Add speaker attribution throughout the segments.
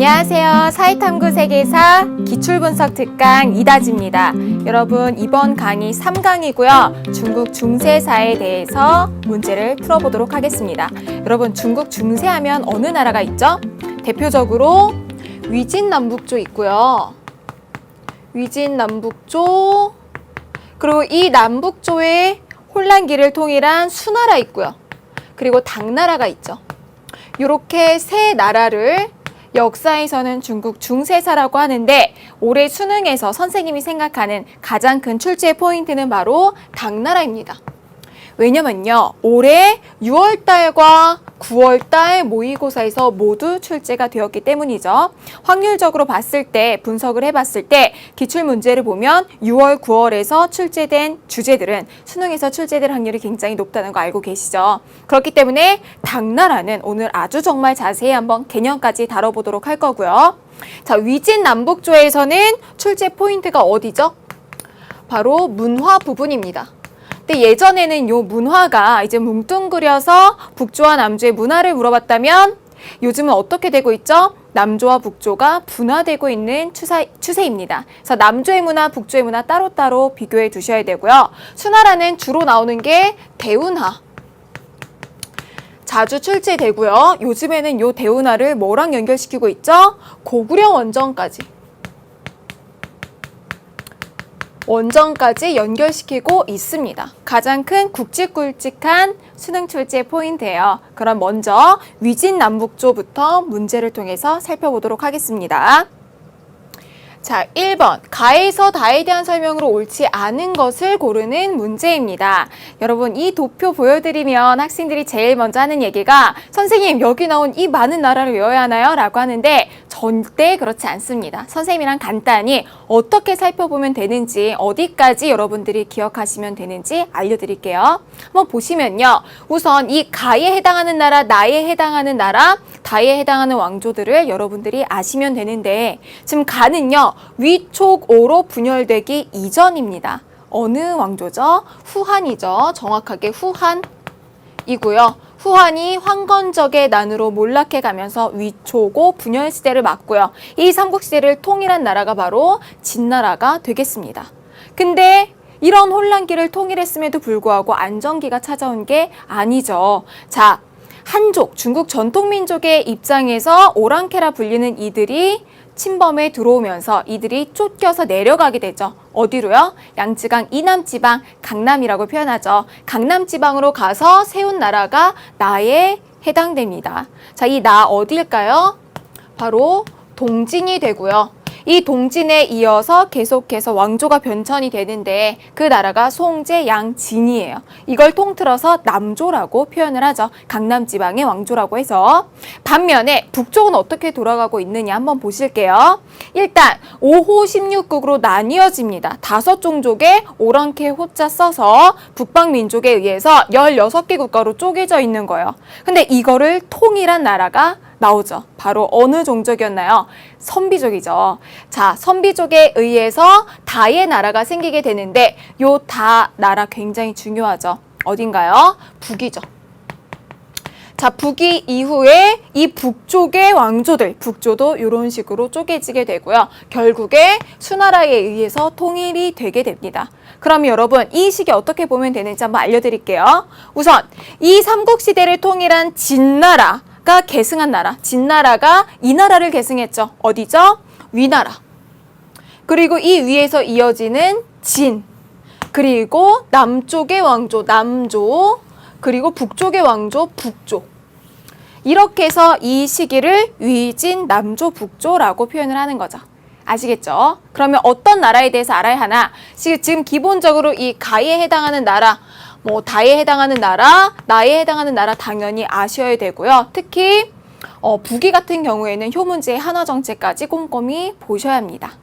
Speaker 1: 안녕하세요. 사회탐구 세계사 기출분석 특강 이다지입니다. 여러분 이번 강의 3강이고요. 중국 중세사에 대해서 문제를 풀어보도록 하겠습니다. 여러분 중국 중세하면 어느 나라가 있죠? 대표적으로 위진남북조 있고요. 위진남북조, 그리고 이 남북조의 혼란기를 통일한 수나라 있고요. 그리고 당나라가 있죠. 이렇게 세 나라를 역사에서는 중국 중세사라고 하는데, 올해 수능에서 선생님이 생각하는 가장 큰 출제 포인트는 바로 당나라입니다. 왜냐면요, 올해 6월달과 9월달 모의고사에서 모두 출제가 되었기 때문이죠. 확률적으로 봤을 때, 분석을 해봤을 때 기출문제를 보면 6월, 9월에서 출제된 주제들은 수능에서 출제될 확률이 굉장히 높다는 거 알고 계시죠? 그렇기 때문에 당나라는 오늘 아주 정말 자세히 한번 개념까지 다뤄보도록 할 거고요. 자, 위진남북조에서는 출제 포인트가 어디죠? 바로 문화 부분입니다. 근데 예전에는 요 문화가 이제 뭉뚱그려서 북조와 남조의 문화를 물어봤다면, 요즘은 어떻게 되고 있죠? 남조와 북조가 분화되고 있는 추세입니다. 그래서 남조의 문화, 북조의 문화 따로따로 비교해 두셔야 되고요. 수나라는 주로 나오는 게 대운하. 자주 출제되고요. 요즘에는 요 대운하를 뭐랑 연결시키고 있죠? 고구려 원전까지 연결시키고 있습니다. 가장 큰 굵직굵직한 수능 출제 포인트예요. 그럼 먼저 위진남북조부터 문제를 통해서 살펴보도록 하겠습니다. 자, 1번. 가에서 다에 대한 설명으로 옳지 않은 것을 고르는 문제입니다. 여러분, 이 도표 보여드리면 학생들이 제일 먼저 하는 얘기가, 선생님, 여기 나온 이 많은 나라를 외워야 하나요? 라고 하는데 절대 그렇지 않습니다. 선생님이랑 간단히 어떻게 살펴보면 되는지, 어디까지 여러분들이 기억하시면 되는지 알려드릴게요. 한번 보시면요. 우선 이 가에 해당하는 나라, 나에 해당하는 나라, 다에 해당하는 왕조들을 여러분들이 아시면 되는데, 지금 가는요, 위촉오로 분열되기 이전입니다. 어느 왕조죠? 후한이죠. 정확하게 후한이고요. 후한이 황건적의 난으로 몰락해 가면서 위촉오 분열 시대를 맞고요. 이 삼국시대를 통일한 나라가 바로 진나라가 되겠습니다. 근데 이런 혼란기를 통일했음에도 불구하고 안정기가 찾아온 게 아니죠. 자, 한족, 중국 전통민족의 입장에서 오랑캐라 불리는 이들이 침범에 들어오면서 이들이 쫓겨서 내려가게 되죠. 어디로요? 양쯔강 이남지방, 강남이라고 표현하죠. 강남지방으로 가서 세운 나라가 나에 해당됩니다. 자, 이 나 어딜까요? 바로 동진이 되고요. 이 동진에 이어서 계속해서 왕조가 변천이 되는데, 그 나라가 송제, 양진이에요. 이걸 통틀어서 남조라고 표현을 하죠. 강남지방의 왕조라고 해서. 반면에 북쪽은 어떻게 돌아가고 있느냐 한번 보실게요. 일단 5호 16국으로 나뉘어집니다. 5종족의 오랑캐 호자 써서 북방민족에 의해서 16개 국가로 쪼개져 있는 거예요. 근데 이거를 통일한 나라가 나오죠. 바로 어느 종족이었나요? 선비족이죠. 자, 선비족에 의해서 다의 나라가 생기게 되는데, 요 다 나라 굉장히 중요하죠. 어딘가요? 북이죠. 자, 북이 이후에 이 북쪽의 왕조들, 북조도 이런 식으로 쪼개지게 되고요. 결국에 수나라에 의해서 통일이 되게 됩니다. 그럼 여러분, 이 시기 어떻게 보면 되는지 한번 알려드릴게요. 우선 이 삼국시대를 통일한 진나라 가 계승한 나라, 진나라가 이 나라를 계승했죠. 어디죠? 위나라. 그리고 이 위에서 이어지는 진, 그리고 남쪽의 왕조, 남조, 그리고 북쪽의 왕조, 북조. 이렇게 해서 이 시기를 위진, 남조, 북조라고 표현을 하는 거죠. 아시겠죠? 그러면 어떤 나라에 대해서 알아야 하나? 지금 기본적으로 이 가에 해당하는 나라, 다에 해당하는 나라, 나에 해당하는 나라 당연히 아셔야 되고요. 특히 북위 같은 경우에는 효문지의 한화 정책까지 꼼꼼히 보셔야 합니다.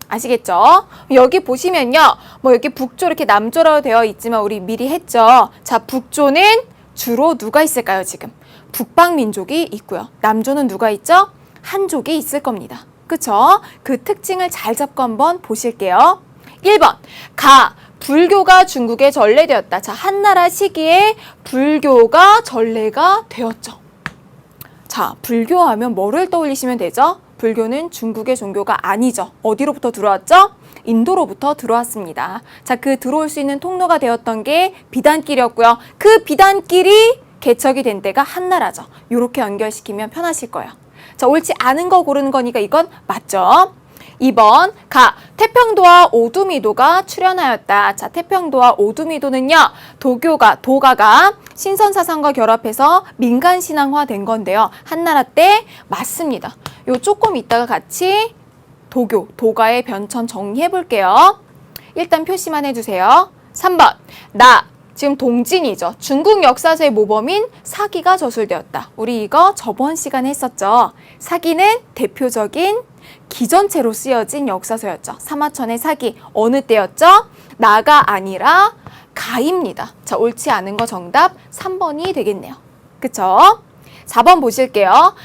Speaker 1: 아시겠죠? 여기 보시면요. 여기 북조 이렇게 남조라고 되어 있지만 우리 미리 했죠. 자, 북조는 주로 누가 있을까요, 지금? 북방민족이 있고요. 남조는 누가 있죠? 한족이 있을 겁니다. 그쵸? 그 특징을 잘 잡고 한번 보실게요. 1번, 불교가 중국에 전래되었다. 자, 한나라 시기에 불교가 전래가 되었죠. 자, 불교하면 뭐를 떠올리시면 되죠? 불교는 중국의 종교가 아니죠. 어디로부터 들어왔죠? 인도로부터 들어왔습니다. 자, 그 들어올 수 있는 통로가 되었던 게 비단길이었고요. 그 비단길이 개척이 된 데가 한나라죠. 이렇게 연결시키면 편하실 거예요. 자, 옳지 않은 거 고르는 거니까 이건 맞죠? 2번 가 태평도와 오두미도가 출현하였다. 자, 태평도와 오두미도는요, 도가가 신선사상과 결합해서 민간신앙화된 건데요. 한나라 때 맞습니다. 요 조금 이따가 같이 도가의 변천 정리해 볼게요. 일단 표시만 해주세요. 3번 지금 동진이죠. 중국 역사서의 모범인 사기가 저술되었다. 우리 이거 저번 시간에 했었죠. 사기는 대표적인 기전체로 쓰여진 역사서였죠. 사마천의 사기 어느 때였죠? 나가 아니라 가입니다. 자, 옳지 않은 거 정답 3번이 되겠네요. 그쵸? 4번 보실게요.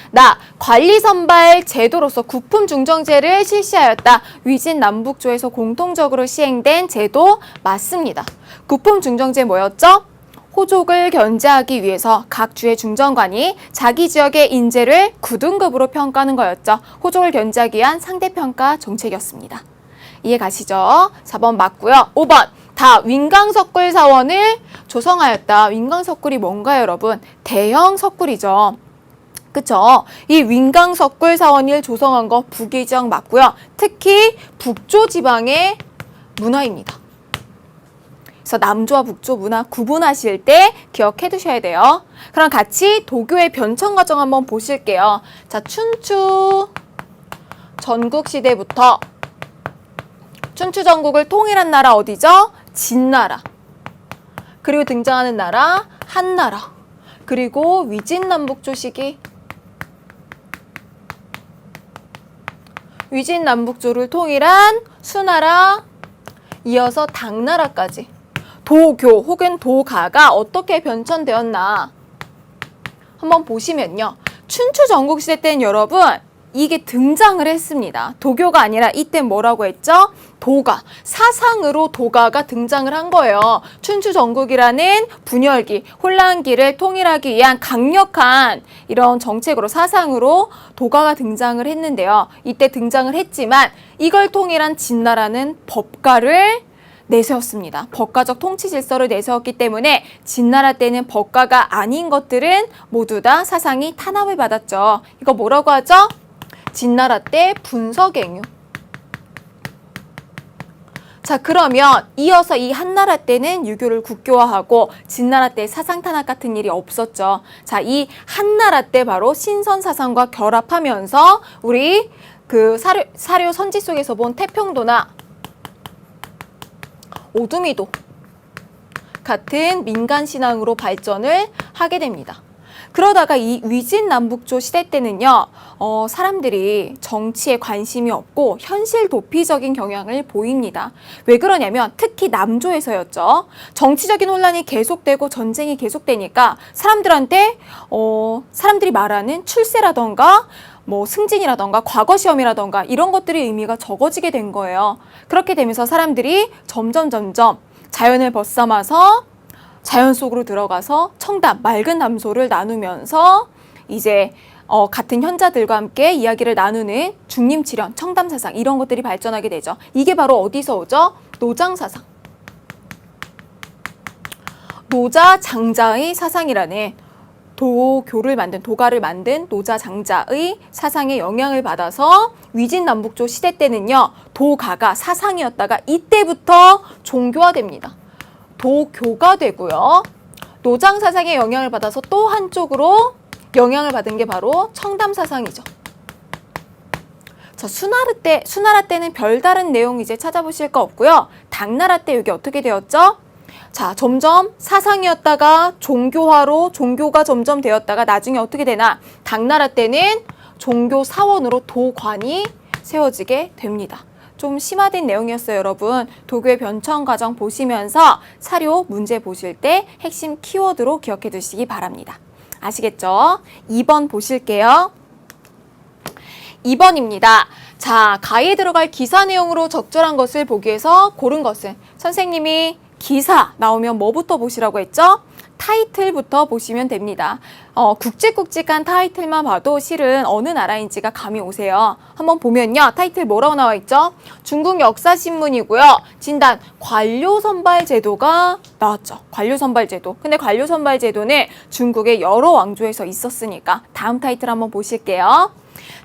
Speaker 1: 관리선발 제도로서 구품중정제를 실시하였다. 위진남북조에서 공통적으로 시행된 제도 맞습니다. 구품중정제 뭐였죠? 호족을 견제하기 위해서 각 주의 중정관이 자기 지역의 인재를 9등급으로 평가하는 거였죠. 호족을 견제하기 위한 상대평가 정책이었습니다. 이해 가시죠? 4번 맞고요. 5번 윈강석굴 사원을 조성하였다. 윈강석굴이 뭔가요, 여러분? 대형 석굴이죠. 그쵸? 이 윈강석굴 사원을 조성한 거 북의 지역 맞고요. 특히 북조 지방의 문화입니다. 그래서 남조와 북조 문화 구분하실 때 기억해 두셔야 돼요. 그럼 같이 도교의 변천 과정 한번 보실게요. 자, 춘추 전국시대부터 춘추 전국을 통일한 나라 어디죠? 진나라. 그리고 등장하는 나라 한나라. 그리고 위진남북조 시기 위진남북조를 통일한 수나라, 이어서 당나라까지 도교 혹은 도가가 어떻게 변천되었나 한번 보시면요. 춘추 전국시대 때는 여러분 이게 등장을 했습니다. 도교가 아니라 이때 뭐라고 했죠? 도가, 사상으로 도가가 등장을 한 거예요. 춘추 전국이라는 분열기, 혼란기를 통일하기 위한 강력한 이런 정책으로, 사상으로 도가가 등장을 했는데요. 이때 등장을 했지만 이걸 통일한 진나라는 법가를 내세웠습니다. 법가적 통치 질서를 내세웠기 때문에 진나라 때는 법가가 아닌 것들은 모두 다 사상이 탄압을 받았죠. 이거 뭐라고 하죠? 진나라 때 분서갱유. 자, 그러면 이어서 이 한나라 때는 유교를 국교화하고 진나라 때 사상 탄압 같은 일이 없었죠. 자, 이 한나라 때 바로 신선 사상과 결합하면서 우리 그 사료 선지 속에서 본 태평도나 오두미도 같은 민간 신앙으로 발전을 하게 됩니다. 그러다가 이 위진남북조 시대 때는요, 사람들이 정치에 관심이 없고 현실 도피적인 경향을 보입니다. 왜 그러냐면 특히 남조에서였죠. 정치적인 혼란이 계속되고 전쟁이 계속되니까 사람들이 말하는 출세라던가 뭐 승진이라던가 과거 시험이라던가 이런 것들의 의미가 적어지게 된 거예요. 그렇게 되면서 사람들이 점점 자연을 벗삼아서 자연 속으로 들어가서 청담, 맑은 담소를 나누면서 이제 같은 현자들과 함께 이야기를 나누는 중림치련, 청담사상 이런 것들이 발전하게 되죠. 이게 바로 어디서 오죠? 노장사상. 노자 장자의 사상이라는 도가를 만든 노자 장자의 사상에 영향을 받아서 위진남북조 시대 때는요, 도가가 사상이었다가 이때부터 종교화됩니다. 도교가 되고요. 노장 사상에 영향을 받아서 또 한쪽으로 영향을 받은 게 바로 청담 사상이죠. 자, 수나라 때는 별다른 내용 이제 찾아보실 거 없고요. 당나라 때 이게 어떻게 되었죠? 자, 점점 사상이었다가 종교화로 종교가 점점 되었다가 나중에 어떻게 되나? 당나라 때는 종교 사원으로 도관이 세워지게 됩니다. 좀 심화된 내용이었어요, 여러분. 도교의 변천 과정 보시면서 사료 문제 보실 때 핵심 키워드로 기억해 두시기 바랍니다. 아시겠죠? 2번 보실게요. 2번입니다. 자, 가에 들어갈 기사 내용으로 적절한 것을 보기 위해서 고른 것은 선생님이 기사 나오면 뭐부터 보시라고 했죠? 타이틀부터 보시면 됩니다. 굵직굵직한 타이틀만 봐도 실은 어느 나라인지가 감이 오세요. 한번 보면요. 타이틀 뭐라고 나와 있죠? 중국 역사신문이고요. 진단, 관료선발제도가 나왔죠. 관료선발제도. 근데 관료선발제도는 중국의 여러 왕조에서 있었으니까 다음 타이틀 한번 보실게요.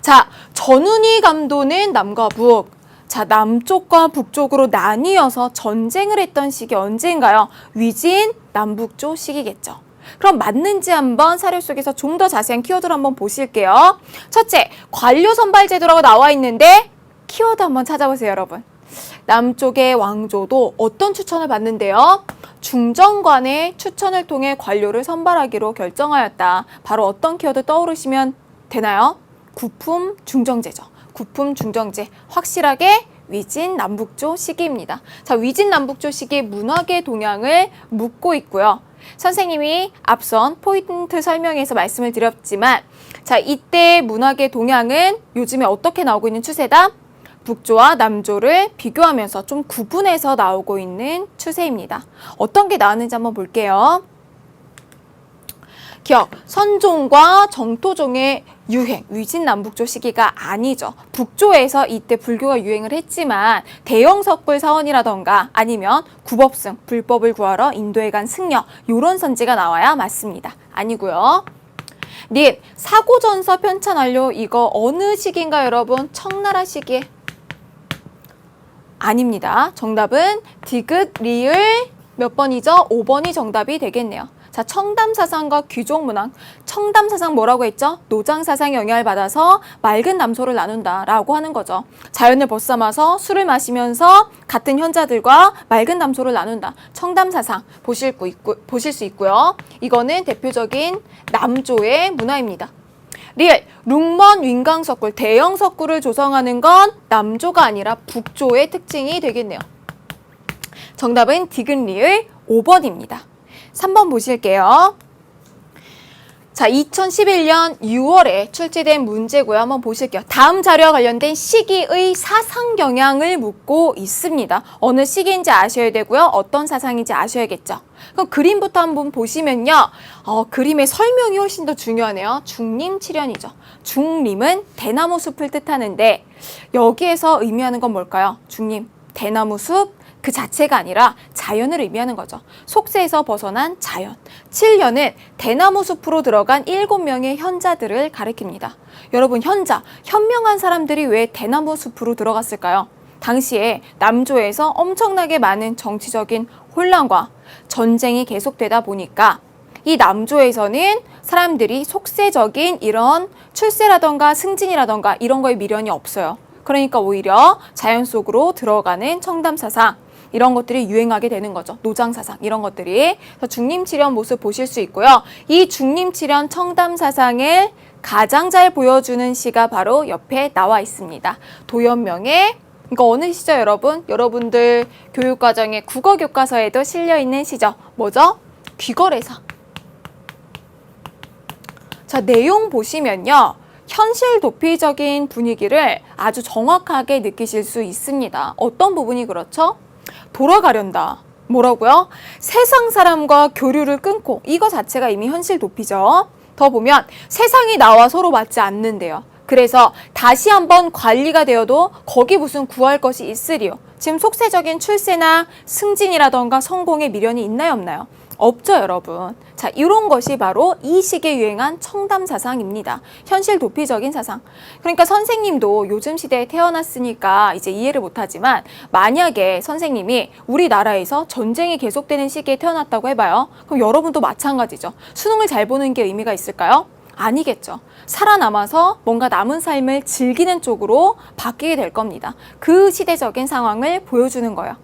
Speaker 1: 자, 전운이 감도는 남과 북. 자, 남쪽과 북쪽으로 나뉘어서 전쟁을 했던 시기 언제인가요? 위진 남북조 시기겠죠. 그럼 맞는지 한번 사료 속에서 좀 더 자세한 키워드를 한번 보실게요. 첫째, 관료선발제도라고 나와 있는데 키워드 한번 찾아보세요, 여러분. 남쪽의 왕조도 어떤 추천을 받는데요? 중정관의 추천을 통해 관료를 선발하기로 결정하였다. 바로 어떤 키워드 떠오르시면 되나요? 구품 중정제죠. 구품 중정제. 확실하게 위진 남북조 시기입니다. 자, 위진 남북조 시기 문학의 동향을 묻고 있고요. 선생님이 앞선 포인트 설명에서 말씀을 드렸지만, 자, 이때 문학의 동향은 요즘에 어떻게 나오고 있는 추세다? 북조와 남조를 비교하면서 좀 구분해서 나오고 있는 추세입니다. 어떤 게 나왔는지 한번 볼게요. 기억, 선종과 정토종의 유행, 위진 남북조 시기가 아니죠. 북조에서 이때 불교가 유행을 했지만 대영 석굴 사원이라던가 아니면 구법승, 불법을 구하러 인도에 간 승려, 요런 선지가 나와야 맞습니다. 아니고요. 님, 사고전서 편찬 완료, 이거 어느 시기인가요, 여러분? 청나라 시기에? 아닙니다. 정답은 디귿, 리을 몇 번이죠? 5번이 정답이 되겠네요. 자, 청담사상과 귀족문학. 청담사상 뭐라고 했죠? 노장사상 영향을 받아서 맑은 남소를 나눈다라고 하는 거죠. 자연을 벗삼아서 술을 마시면서 같은 현자들과 맑은 남소를 나눈다. 청담사상 보실 수 있고요. 이거는 대표적인 남조의 문화입니다. 리을, 룽먼 윙강석굴, 대형 석굴을 조성하는 건 남조가 아니라 북조의 특징이 되겠네요. 정답은 디귿, 리을 5번입니다. 3번 보실게요. 자, 2011년 6월에 출제된 문제고요. 한번 보실게요. 다음 자료와 관련된 시기의 사상 경향을 묻고 있습니다. 어느 시기인지 아셔야 되고요. 어떤 사상인지 아셔야겠죠. 그럼 그림부터 한번 보시면요. 그림의 설명이 훨씬 더 중요하네요. 중림칠연이죠. 중림은 대나무 숲을 뜻하는데 여기에서 의미하는 건 뭘까요? 중림, 대나무 숲, 그 자체가 아니라 자연을 의미하는 거죠. 속세에서 벗어난 자연. 7년은 대나무 숲으로 들어간 7명의 현자들을 가리킵니다. 여러분, 현자, 현명한 사람들이 왜 대나무 숲으로 들어갔을까요? 당시에 남조에서 엄청나게 많은 정치적인 혼란과 전쟁이 계속되다 보니까 이 남조에서는 사람들이 속세적인 이런 출세라던가 승진이라던가 이런 거에 미련이 없어요. 그러니까 오히려 자연 속으로 들어가는 청담사상, 이런 것들이 유행하게 되는 거죠. 노장사상 이런 것들이. 중림칠연 모습 보실 수 있고요. 이 중림칠연 청담사상을 가장 잘 보여주는 시가 바로 옆에 나와 있습니다. 도연명의, 이거 어느 시죠, 여러분? 여러분들 교육과정의 국어교과서에도 실려있는 시죠. 뭐죠? 귀거래사. 자, 내용 보시면요. 현실 도피적인 분위기를 아주 정확하게 느끼실 수 있습니다. 어떤 부분이 그렇죠? 돌아가련다. 뭐라고요? 세상 사람과 교류를 끊고, 이거 자체가 이미 현실 도피죠. 더 보면 세상이 나와 서로 맞지 않는데요. 그래서 다시 한번 관리가 되어도 거기 무슨 구할 것이 있으리요. 지금 속세적인 출세나 승진이라던가 성공에 미련이 있나요, 없나요? 없죠, 여러분. 자, 이런 것이 바로 이 시기에 유행한 청담사상입니다. 현실 도피적인 사상. 그러니까 선생님도 요즘 시대에 태어났으니까 이제 이해를 못하지만, 만약에 선생님이 우리나라에서 전쟁이 계속되는 시기에 태어났다고 해봐요. 그럼 여러분도 마찬가지죠. 수능을 잘 보는 게 의미가 있을까요? 아니겠죠. 살아남아서 뭔가 남은 삶을 즐기는 쪽으로 바뀌게 될 겁니다. 그 시대적인 상황을 보여주는 거예요.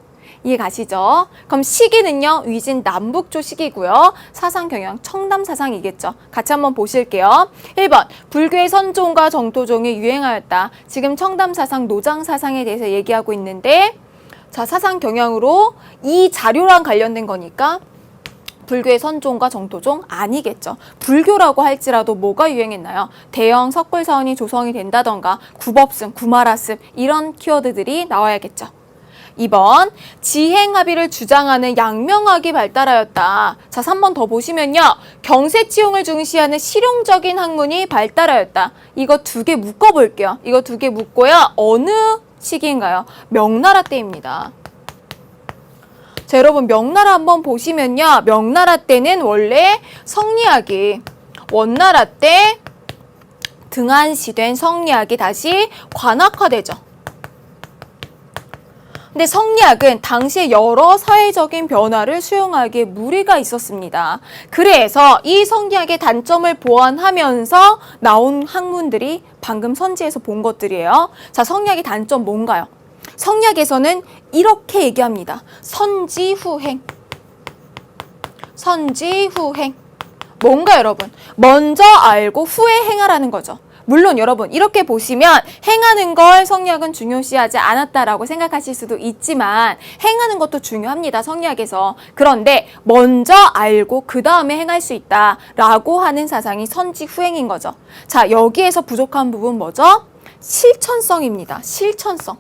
Speaker 1: 이해 가시죠? 그럼 시기는요, 위진 남북조 시기고요. 사상 경향 청담사상이겠죠. 같이 한번 보실게요. 1번, 불교의 선종과 정토종이 유행하였다. 지금 청담사상, 노장사상에 대해서 얘기하고 있는데, 자, 사상 경향으로 이 자료랑 관련된 거니까 불교의 선종과 정토종 아니겠죠. 불교라고 할지라도 뭐가 유행했나요? 대형 석굴사원이 조성이 된다던가 구법승, 구마라습 이런 키워드들이 나와야겠죠. 2번 지행합의를 주장하는 양명학이 발달하였다. 자, 3번 더 보시면요. 경세치용을 중시하는 실용적인 학문이 발달하였다. 이거 두 개 묶어볼게요. 이거 두 개 묶고요. 어느 시기인가요? 명나라 때입니다. 자, 여러분 명나라 한번 보시면요. 명나라 때는 원래 성리학이 원나라 때 등한시된 성리학이 다시 관학화되죠. 근데 성리학은 당시에 여러 사회적인 변화를 수용하기에 무리가 있었습니다. 그래서 이 성리학의 단점을 보완하면서 나온 학문들이 방금 선지에서 본 것들이에요. 자, 성리학의 단점 뭔가요? 성리학에서는 이렇게 얘기합니다. 선지후행. 선지후행. 뭔가 여러분? 먼저 알고 후에 행하라는 거죠. 물론 여러분 이렇게 보시면 행하는 걸 성리학은 중요시하지 않았다라고 생각하실 수도 있지만 행하는 것도 중요합니다. 성리학에서. 그런데 먼저 알고 그 다음에 행할 수 있다라고 하는 사상이 선지후행인 거죠. 자, 여기에서 부족한 부분 뭐죠? 실천성입니다. 실천성.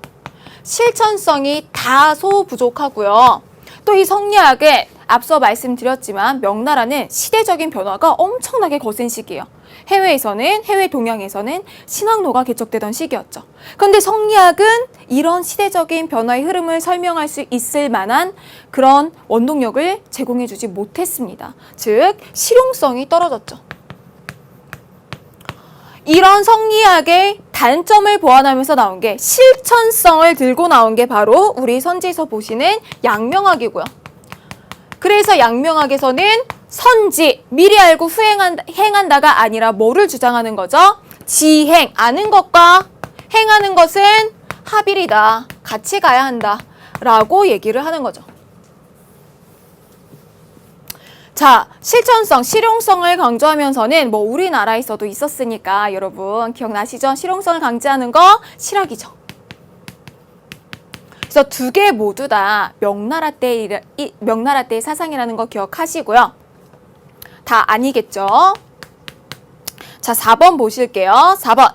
Speaker 1: 실천성이 다소 부족하고요. 또 이 성리학은 앞서 말씀드렸지만 명나라는 시대적인 변화가 엄청나게 거센 시기예요. 해외 동양에서는 신학로가 개척되던 시기였죠. 그런데 성리학은 이런 시대적인 변화의 흐름을 설명할 수 있을 만한 그런 원동력을 제공해주지 못했습니다. 즉, 실용성이 떨어졌죠. 이런 성리학의 단점을 보완하면서 나온 게 실천성을 들고 나온 게 바로 우리 선지에서 보시는 양명학이고요. 그래서 양명학에서는 선지, 미리 알고 행한다가 아니라 뭐를 주장하는 거죠? 지행, 아는 것과 행하는 것은 합일이다. 같이 가야 한다. 라고 얘기를 하는 거죠. 자, 실천성, 실용성을 강조하면서는 뭐 우리나라에서도 있었으니까 여러분 기억나시죠? 실용성을 강조하는 거 실학이죠. 그래서 두 개 모두 다 명나라 때의 사상이라는 거 기억하시고요. 다 아니겠죠? 자, 4번 보실게요. 4번.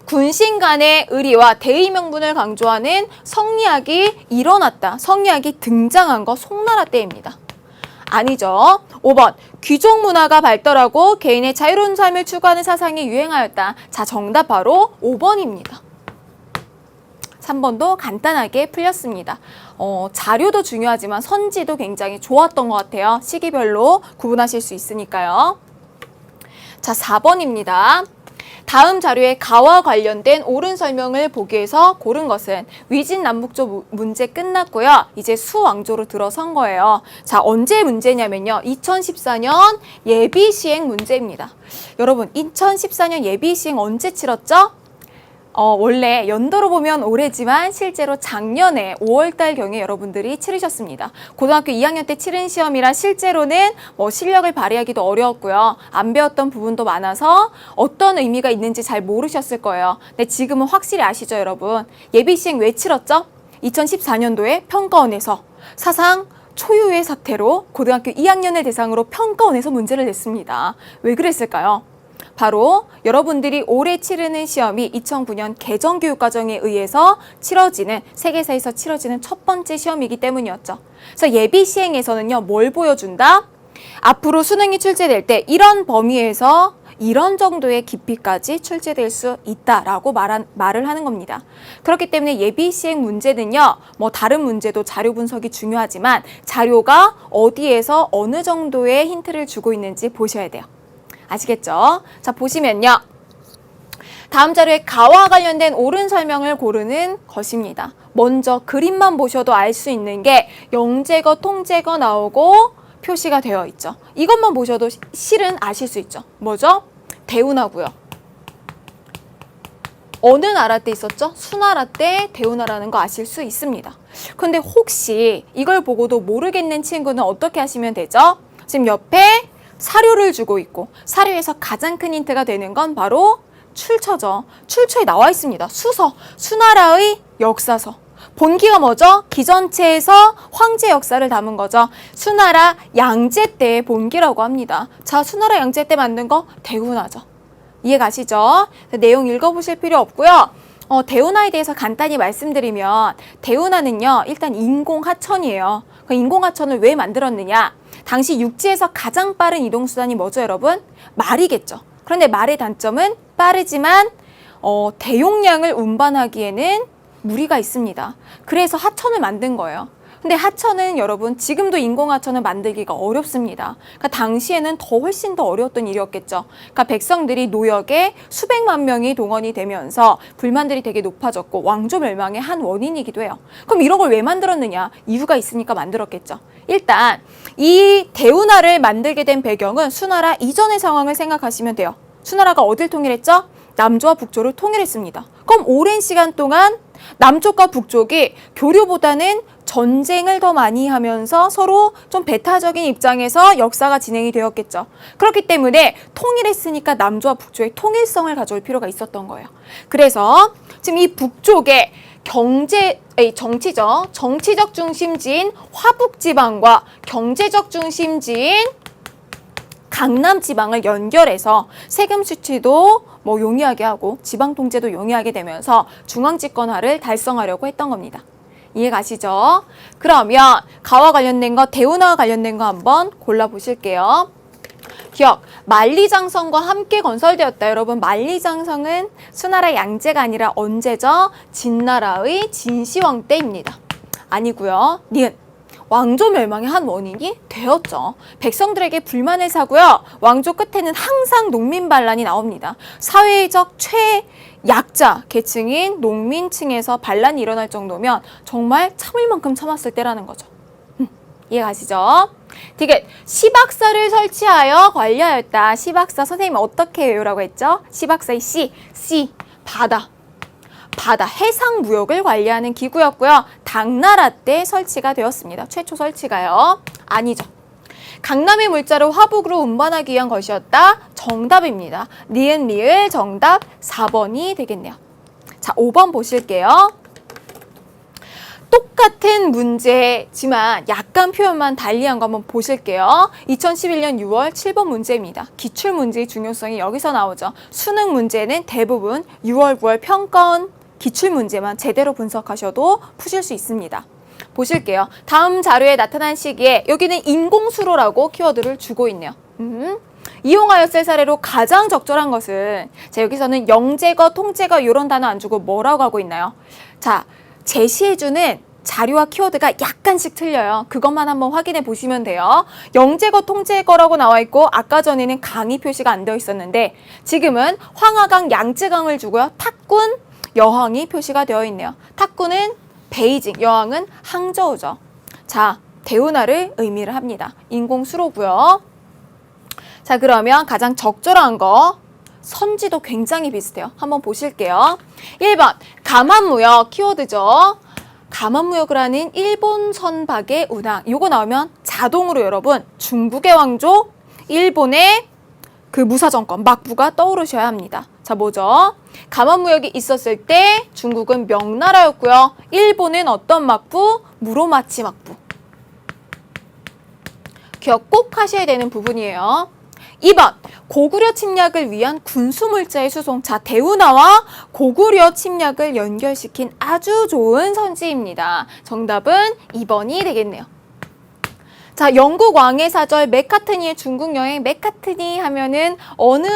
Speaker 1: 군신 간의 의리와 대의 명분을 강조하는 성리학이 일어났다. 성리학이 등장한 거 송나라 때입니다. 아니죠. 5번. 귀족 문화가 발달하고 개인의 자유로운 삶을 추구하는 사상이 유행하였다. 자, 정답 바로 5번입니다. 3번도 간단하게 풀렸습니다. 자료도 중요하지만 선지도 굉장히 좋았던 것 같아요. 시기별로 구분하실 수 있으니까요. 자, 4번입니다. 다음 자료에 가와 관련된 옳은 설명을 보기 위해서 고른 것은 위진남북조 문제 끝났고요. 이제 수왕조로 들어선 거예요. 자, 언제 문제냐면요. 2014년 예비시행 문제입니다. 여러분, 2014년 예비시행 언제 치렀죠? 원래 연도로 보면 올해지만 실제로 작년에 5월달경에 여러분들이 치르셨습니다. 고등학교 2학년 때 치른 시험이라 실제로는 실력을 발휘하기도 어려웠고요. 안 배웠던 부분도 많아서 어떤 의미가 있는지 잘 모르셨을 거예요. 근데 지금은 확실히 아시죠, 여러분? 예비시행 왜 치렀죠? 2014년도에 평가원에서 사상 초유의 사태로 고등학교 2학년을 대상으로 평가원에서 문제를 냈습니다. 왜 그랬을까요? 바로 여러분들이 올해 치르는 시험이 2009년 개정교육과정에 의해서 세계사에서 치러지는 첫 번째 시험이기 때문이었죠. 그래서 예비시행에서는요, 뭘 보여준다? 앞으로 수능이 출제될 때 이런 범위에서 이런 정도의 깊이까지 출제될 수 있다라고 말을 하는 겁니다. 그렇기 때문에 예비시행 문제는요, 다른 문제도 자료 분석이 중요하지만 자료가 어디에서 어느 정도의 힌트를 주고 있는지 보셔야 돼요. 아시겠죠? 자, 보시면요. 다음 자료에 가와 관련된 옳은 설명을 고르는 것입니다. 먼저 그림만 보셔도 알 수 있는 게 영제거, 통제거 나오고 표시가 되어 있죠. 이것만 보셔도 실은 아실 수 있죠. 뭐죠? 대운하고요. 어느 나라 때 있었죠? 수나라 때 대운하라는 거 아실 수 있습니다. 근데 혹시 이걸 보고도 모르겠는 친구는 어떻게 하시면 되죠? 지금 옆에 사료를 주고 있고 사료에서 가장 큰 힌트가 되는 건 바로 출처죠. 출처에 나와 있습니다. 수서, 수나라의 역사서. 본기가 뭐죠? 기전체에서 황제 역사를 담은 거죠. 수나라 양제 때의 본기라고 합니다. 자, 수나라 양제 때 만든 거 대운하죠. 이해 가시죠? 내용 읽어보실 필요 없고요. 대운하에 대해서 간단히 말씀드리면 대운하는요 일단 인공하천이에요. 그 인공하천을 왜 만들었느냐? 당시 육지에서 가장 빠른 이동수단이 뭐죠 여러분? 말이겠죠. 그런데 말의 단점은 빠르지만 대용량을 운반하기에는 무리가 있습니다. 그래서 하천을 만든 거예요. 근데 하천은 여러분 지금도 인공하천을 만들기가 어렵습니다. 그러니까 당시에는 훨씬 더 어려웠던 일이었겠죠. 그러니까 백성들이 노역에 수백만 명이 동원이 되면서 불만들이 되게 높아졌고 왕조 멸망의 한 원인이기도 해요. 그럼 이런 걸 왜 만들었느냐? 이유가 있으니까 만들었겠죠. 일단 이 대운하를 만들게 된 배경은 수나라 이전의 상황을 생각하시면 돼요. 수나라가 어딜 통일했죠? 남조와 북조를 통일했습니다. 그럼 오랜 시간 동안 남쪽과 북쪽이 교류보다는 전쟁을 더 많이 하면서 서로 좀 배타적인 입장에서 역사가 진행이 되었겠죠. 그렇기 때문에 통일했으니까 남조와 북조의 통일성을 가져올 필요가 있었던 거예요. 그래서 지금 이 북쪽의 정치적 중심지인 화북지방과 경제적 중심지인 강남지방을 연결해서 세금 수치도 용이하게 하고 지방 통제도 용이하게 되면서 중앙집권화를 달성하려고 했던 겁니다. 이해 가시죠? 그러면 가와 관련된 거, 대운하와 관련된 거 한번 골라보실게요. 기억, 만리장성과 함께 건설되었다. 여러분, 만리장성은 수나라 양제가 아니라 언제죠? 진나라의 진시황 때입니다. 아니고요. 니은. 왕조 멸망의 한 원인이 되었죠. 백성들에게 불만을 사고요. 왕조 끝에는 항상 농민 반란이 나옵니다. 사회적 최약자 계층인 농민층에서 반란이 일어날 정도면 정말 참을 만큼 참았을 때라는 거죠. 이해가시죠? 디귿, 시박사를 설치하여 관리하였다. 시박사 선생님 어떻게 외우라고 했죠? 시박사의 C, 바다, 해상 무역을 관리하는 기구였고요. 당나라 때 설치가 되었습니다. 최초 설치가요. 아니죠. 강남의 물자를 화북으로 운반하기 위한 것이었다. 정답입니다. 니은 리을 정답 4번이 되겠네요. 자, 5번 보실게요. 똑같은 문제지만 약간 표현만 달리한 거 한번 보실게요. 2011년 6월 7번 문제입니다. 기출문제의 중요성이 여기서 나오죠. 수능 문제는 대부분 6월, 9월 평가원 기출문제만 제대로 분석하셔도 푸실 수 있습니다. 보실게요. 다음 자료에 나타난 시기에 여기는 인공수로라고 키워드를 주고 있네요. 이용하였을 사례로 가장 적절한 것은 자 여기서는 영제거, 통제거 이런 단어 안 주고 뭐라고 하고 있나요? 자, 제시해주는 자료와 키워드가 약간씩 틀려요. 그것만 한번 확인해 보시면 돼요. 영제거, 통제거라고 나와 있고 아까 전에는 강이 표시가 안 되어 있었는데 지금은 황하강, 양쯔강을 주고요. 탁군, 여항이 표시가 되어 있네요. 탁구는 베이징, 여항은 항저우죠. 자, 대운하를 의미를 합니다. 인공수로고요. 자, 그러면 가장 적절한 거 선지도 굉장히 비슷해요. 한번 보실게요. 1번 가만무역 키워드죠. 가만무역을 하는 일본 선박의 운항. 요거 나오면 자동으로 여러분 중국의 왕조, 일본의 그 무사정권, 막부가 떠오르셔야 합니다. 자, 뭐죠? 가만무역이 있었을 때 중국은 명나라였고요. 일본은 어떤 막부? 무로마치 막부. 기억 꼭 하셔야 되는 부분이에요. 2번 고구려 침략을 위한 군수물자의 수송. 자, 대운하와 고구려 침략을 연결시킨 아주 좋은 선지입니다. 정답은 2번이 되겠네요. 자, 영국 왕의 사절 맥카트니의 중국 여행. 맥카트니 하면은 어느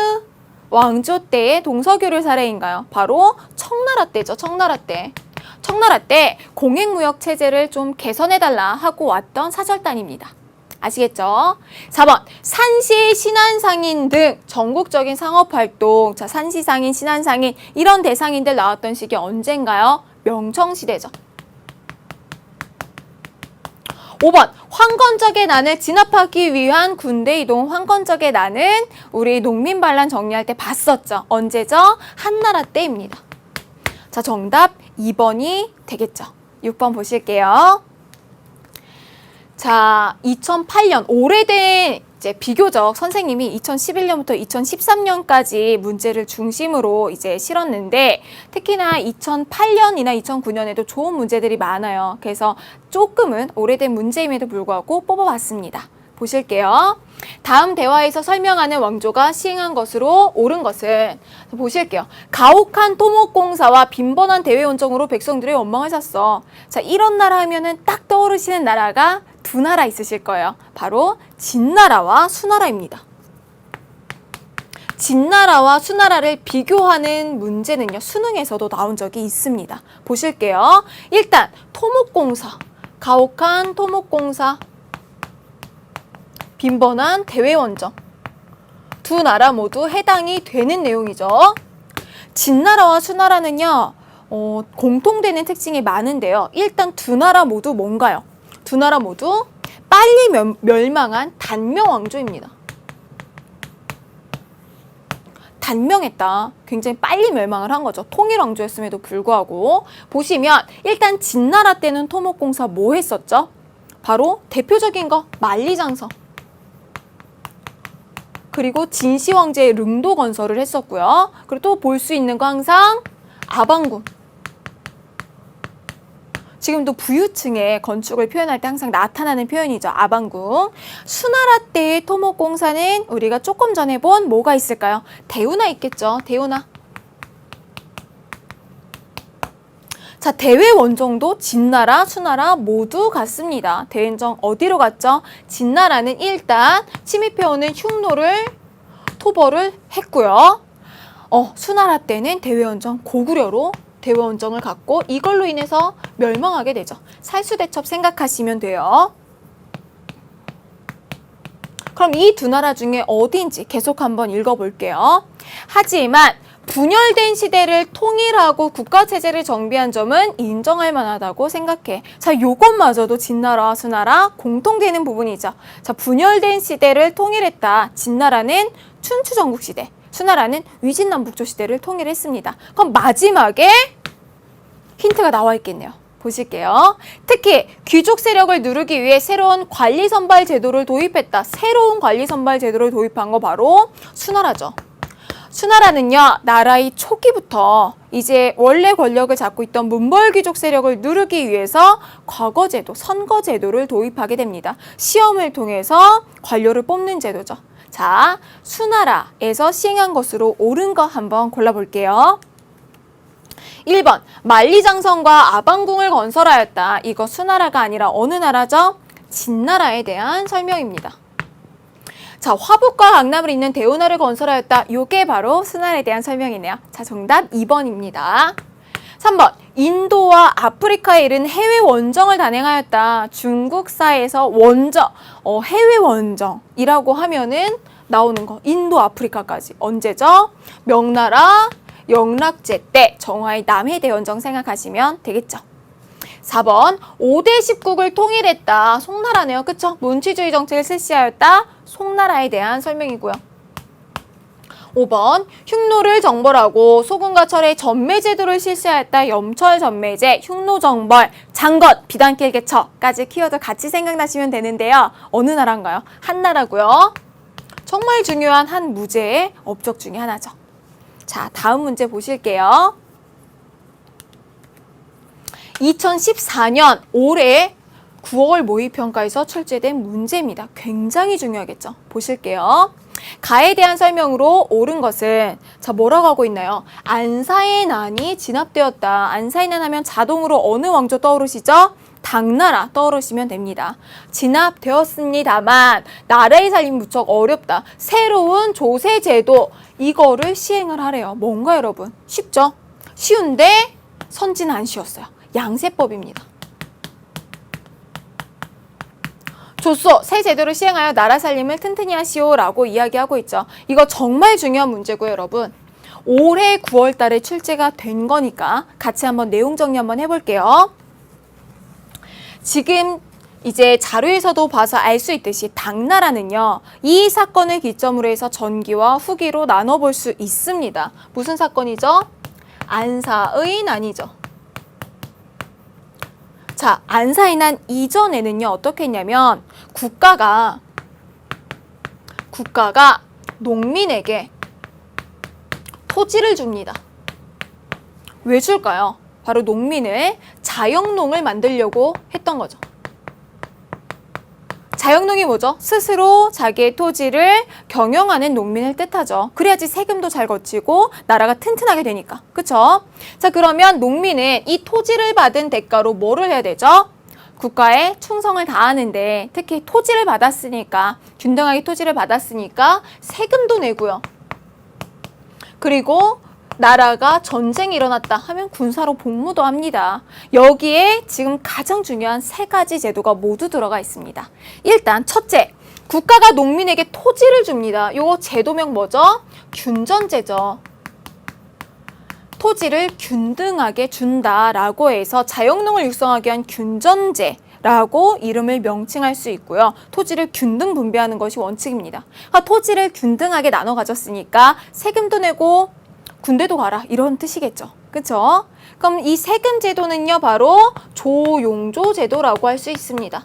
Speaker 1: 왕조 때의 동서교류 사례인가요? 바로 청나라 때죠. 청나라 때. 청나라 때 공행무역 체제를 좀 개선해달라 하고 왔던 사절단입니다. 아시겠죠? 4번 산시, 신안상인 등 전국적인 상업활동. 자, 산시상인, 신안상인 이런 대상인들 나왔던 시기 언젠가요? 명청시대죠. 5번 황건적의 난을 진압하기 위한 군대 이동. 황건적의 난은 우리 농민 반란 정리할 때 봤었죠. 언제죠? 한나라 때입니다. 자, 정답 2번이 되겠죠. 6번 보실게요. 자, 2008년 오래된 이제 비교적 선생님이 2011년부터 2013년까지 문제를 중심으로 이제 실었는데 특히나 2008년이나 2009년에도 좋은 문제들이 많아요. 그래서 조금은 오래된 문제임에도 불구하고 뽑아봤습니다. 보실게요. 다음 대화에서 설명하는 왕조가 시행한 것으로 옳은 것은 보실게요. 가혹한 토목공사와 빈번한 대외원정으로 백성들의 원망을 샀어. 자, 이런 나라 하면은 딱 떠오르시는 나라가 두 나라 있으실 거예요. 바로 진나라와 수나라입니다. 진나라와 수나라를 비교하는 문제는요, 수능에서도 나온 적이 있습니다. 보실게요. 일단 토목공사, 가혹한 토목공사, 빈번한 대외원정, 두 나라 모두 해당이 되는 내용이죠. 진나라와 수나라는요, 공통되는 특징이 많은데요. 일단 두 나라 모두 뭔가요? 두 나라 모두 빨리 멸망한 단명 왕조입니다. 단명했다. 굉장히 빨리 멸망을 한 거죠. 통일 왕조였음에도 불구하고. 보시면 일단 진나라 때는 토목공사 뭐 했었죠? 바로 대표적인 거 만리장성. 그리고 진시 황제의 릉도 건설을 했었고요. 그리고 또 볼 수 있는 거 항상 아방궁. 지금도 부유층의 건축을 표현할 때 항상 나타나는 표현이죠. 아방궁. 수나라 때의 토목공사는 우리가 조금 전에 본 뭐가 있을까요? 대운하 있겠죠. 대운하. 자, 대외원정도 진나라, 수나라 모두 같습니다. 대외원정 어디로 갔죠? 진나라는 일단 침입해오는 흉노를 토벌을 했고요. 수나라 때는 대외원정 고구려로 대외원정을 갖고 이걸로 인해서 멸망하게 되죠. 살수대첩 생각하시면 돼요. 그럼 이 두 나라 중에 어디인지 계속 한번 읽어볼게요. 하지만 분열된 시대를 통일하고 국가체제를 정비한 점은 인정할 만하다고 생각해. 자, 요것마저도 진나라와 수나라 공통되는 부분이죠. 자, 분열된 시대를 통일했다. 진나라는 춘추전국시대, 수나라는 위진남북조 시대를 통일했습니다. 그럼 마지막에 힌트가 나와 있겠네요. 보실게요. 특히 귀족 세력을 누르기 위해 새로운 관리 선발 제도를 도입했다. 새로운 관리 선발 제도를 도입한 거 바로 수나라죠. 수나라는요, 나라의 초기부터 이제 원래 권력을 잡고 있던 문벌 귀족 세력을 누르기 위해서 과거제도, 선거제도를 도입하게 됩니다. 시험을 통해서 관료를 뽑는 제도죠. 자, 수나라에서 시행한 것으로 옳은 거 한번 골라볼게요. 1번, 만리장성과 아방궁을 건설하였다. 이거 수나라가 아니라 어느 나라죠? 진나라에 대한 설명입니다. 자, 화북과 강남을 잇는 대운하를 건설하였다. 요게 바로 수나라에 대한 설명이네요. 자, 정답 2번입니다. 3번, 인도와 아프리카에 이른 해외 원정을 단행하였다. 중국사에서 원정, 해외 원정이라고 하면은 나오는 거 인도 아프리카까지 언제죠? 명나라 영락제 때 정화의 남해 대원정 생각하시면 되겠죠. 4번, 5대 10국을 통일했다. 송나라네요. 그쵸? 문치주의 정책을 실시하였다. 송나라에 대한 설명이고요. 5번, 흉노를 정벌하고 소금과 철의 전매제도를 실시하였다. 염철 전매제, 흉노 정벌, 장것, 비단길 개처까지 키워드 같이 생각나시면 되는데요. 어느 나라인가요? 한나라고요. 정말 중요한 한 무제의 업적 중에 하나죠. 자, 다음 문제 보실게요. 2014년 올해 9월 모의평가에서 출제된 문제입니다. 굉장히 중요하겠죠. 보실게요. 가에 대한 설명으로 옳은 것은 자, 뭐라고 하고 있나요? 안사의 난이 진압되었다. 안사의 난 하면 자동으로 어느 왕조 떠오르시죠? 당나라 떠오르시면 됩니다. 진압되었습니다만 나라의 살림 무척 어렵다. 새로운 조세제도 이거를 시행을 하래요. 뭔가 여러분? 쉽죠? 쉬운데 선지는 안 쉬웠어요. 양세법입니다. 좋소, 새 제도를 시행하여 나라 살림을 튼튼히 하시오라고 이야기하고 있죠. 이거 정말 중요한 문제고요, 여러분. 올해 9월 달에 출제가 된 거니까 같이 한번 내용 정리 한번 해볼게요. 지금 이제 자료에서도 봐서 알 수 있듯이 당나라는요, 이 사건을 기점으로 해서 전기와 후기로 나눠볼 수 있습니다. 무슨 사건이죠? 안사의 난이죠. 자, 안사의 난 이전에는요, 어떻게 했냐면 국가가 농민에게 토지를 줍니다. 왜 줄까요? 바로 농민을 자영농을 만들려고 했던 거죠. 자영농이 뭐죠? 스스로 자기의 토지를 경영하는 농민을 뜻하죠. 그래야지 세금도 잘 거치고 나라가 튼튼하게 되니까. 그쵸? 자, 그러면 농민은 이 토지를 받은 대가로 뭐를 해야 되죠? 국가에 충성을 다하는데, 특히 토지를 받았으니까, 균등하게 토지를 받았으니까 세금도 내고요. 그리고 나라가 전쟁이 일어났다 하면 군사로 복무도 합니다. 여기에 지금 가장 중요한 세 가지 제도가 모두 들어가 있습니다. 일단 첫째, 국가가 농민에게 토지를 줍니다. 요 제도명 뭐죠? 균전제죠. 토지를 균등하게 준다라고 해서 자영농을 육성하기 위한 균전제라고 이름을 명칭할 수 있고요. 토지를 균등 분배하는 것이 원칙입니다. 토지를 균등하게 나눠 가졌으니까 세금도 내고 군대도 가라 이런 뜻이겠죠. 그쵸? 그럼 이 세금 제도는요, 바로 조용조 제도라고 할 수 있습니다.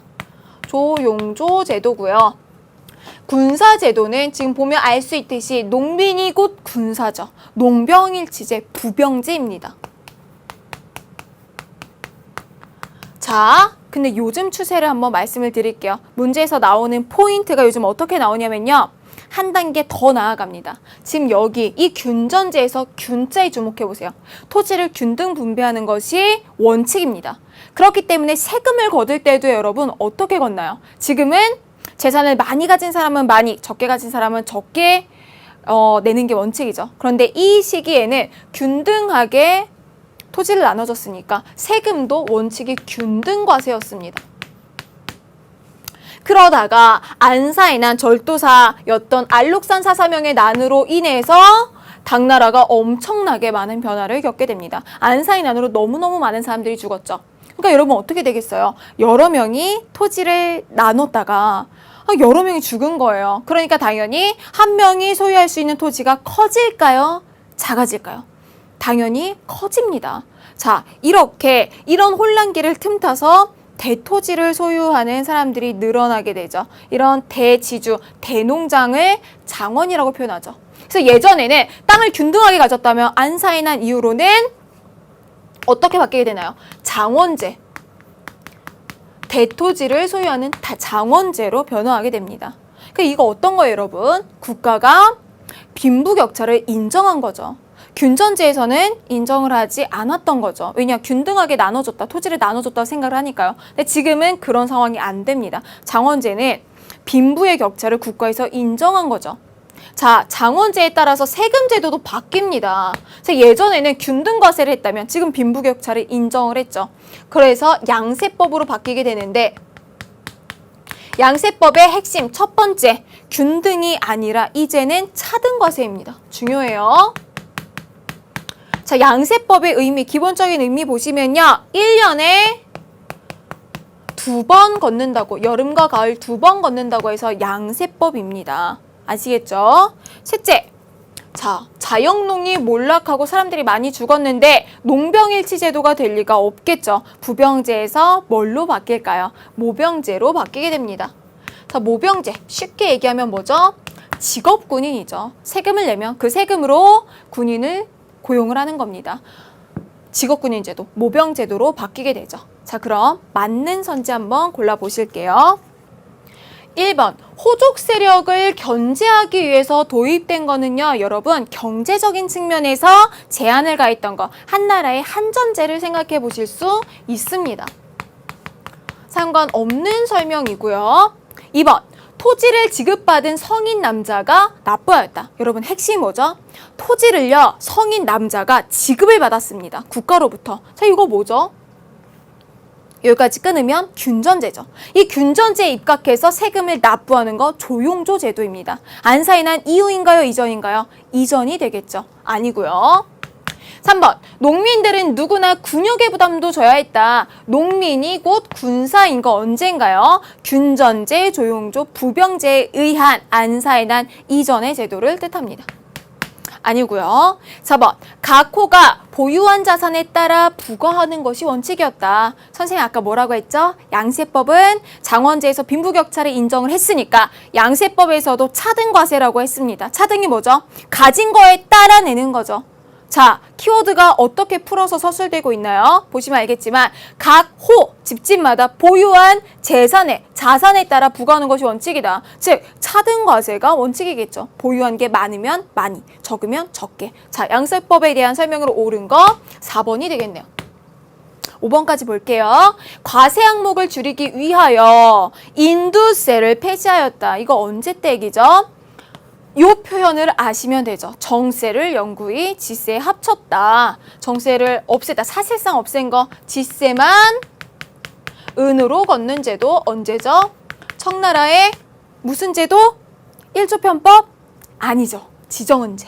Speaker 1: 조용조 제도고요. 군사 제도는 지금 보면 알 수 있듯이 농민이 곧 군사죠. 농병일치제, 부병제입니다. 자, 근데 요즘 추세를 한번 말씀을 드릴게요. 문제에서 나오는 포인트가 요즘 어떻게 나오냐면요. 한 단계 더 나아갑니다. 지금 여기 이 균전제에서 균자에 주목해 보세요. 토지를 균등 분배하는 것이 원칙입니다. 그렇기 때문에 세금을 거둘 때도 여러분 어떻게 걷나요? 지금은 재산을 많이 가진 사람은 많이, 적게 가진 사람은 적게 내는 게 원칙이죠. 그런데 이 시기에는 균등하게 토지를 나눠줬으니까 세금도 원칙이 균등과세였습니다. 그러다가 안사의 난 절도사였던 알록산 사사명의 난으로 인해서 당나라가 엄청나게 많은 변화를 겪게 됩니다. 안사의 난으로 너무너무 많은 사람들이 죽었죠. 그러니까 여러분 어떻게 되겠어요? 여러 명이 토지를 나눴다가 여러 명이 죽은 거예요. 그러니까 당연히 한 명이 소유할 수 있는 토지가 커질까요? 작아질까요? 당연히 커집니다. 자, 이렇게 이런 혼란기를 틈타서 대토지를 소유하는 사람들이 늘어나게 되죠. 이런 대지주, 대농장을 장원이라고 표현하죠. 그래서 예전에는 땅을 균등하게 가졌다면 안사의 난 이후로는 어떻게 바뀌게 되나요? 장원제. 대토지를 소유하는 장원제로 변화하게 됩니다. 그러니까 이거 어떤 거예요, 여러분? 국가가 빈부격차를 인정한 거죠. 균전제에서는 인정을 하지 않았던 거죠. 왜냐, 균등하게 나눠줬다, 토지를 나눠줬다고 생각을 하니까요. 근데 지금은 그런 상황이 안 됩니다. 장원제는 빈부의 격차를 국가에서 인정한 거죠. 자, 장원제에 따라서 세금 제도도 바뀝니다. 예전에는 균등과세를 했다면 지금 빈부격차를 인정을 했죠. 그래서 양세법으로 바뀌게 되는데, 양세법의 핵심 첫 번째, 균등이 아니라 이제는 차등과세입니다. 중요해요. 자, 양세법의 의미, 기본적인 의미 보시면요. 1년에 2번 걷는다고, 여름과 가을 2번 걷는다고 해서 양세법입니다. 아시겠죠? 셋째, 자, 자영농이 몰락하고 사람들이 많이 죽었는데 농병일치 제도가 될 리가 없겠죠. 부병제에서 뭘로 바뀔까요? 모병제로 바뀌게 됩니다. 자, 모병제, 쉽게 얘기하면 뭐죠? 직업군인이죠. 세금을 내면 그 세금으로 군인을 고용을 하는 겁니다. 직업군인 제도, 모병 제도로 바뀌게 되죠. 자, 그럼 맞는 선지 한번 골라보실게요. 1번, 호족 세력을 견제하기 위해서 도입된 거는요, 여러분, 경제적인 측면에서 제한을 가했던 거, 한나라의 한전제를 생각해 보실 수 있습니다. 상관없는 설명이고요. 2번, 토지를 지급받은 성인 남자가 납부하였다. 여러분, 핵심이 뭐죠? 토지를요, 성인 남자가 지급을 받았습니다. 국가로부터. 자, 이거 뭐죠? 여기까지 끊으면 균전제죠. 이 균전제에 입각해서 세금을 납부하는 거 조용조 제도입니다. 안사의 난 이후인가요? 이전인가요? 이전이 되겠죠. 아니고요. 3번, 농민들은 누구나 군역의 부담도 져야 했다. 농민이 곧 군사인 거 언젠가요? 균전제, 조용조, 부병제에 의한 안사의 난 이전의 제도를 뜻합니다. 아니고요. 4번, 각 호가 보유한 자산에 따라 부과하는 것이 원칙이었다. 선생님 아까 뭐라고 했죠? 양세법은 장원제에서 빈부격차를 인정을 했으니까 양세법에서도 차등과세라고 했습니다. 차등이 뭐죠? 가진 거에 따라 내는 거죠. 자, 키워드가 어떻게 풀어서 서술되고 있나요? 보시면 알겠지만 각 호, 집집마다 보유한 자산에 따라 부과하는 것이 원칙이다. 즉, 차등 과세가 원칙이겠죠. 보유한 게 많으면 많이, 적으면 적게. 자, 양세법에 대한 설명으로 옳은 거 4번이 되겠네요. 5번까지 볼게요. 과세 항목을 줄이기 위하여 인두세를 폐지하였다. 이거 언제 때 얘기죠? 이 표현을 아시면 되죠. 정세를 영구히 지세에 합쳤다. 정세를 없애다. 사실상 없앤 거. 지세만 은으로 걷는 제도 언제죠? 청나라의 무슨 제도? 1조 편법? 아니죠. 지정은제.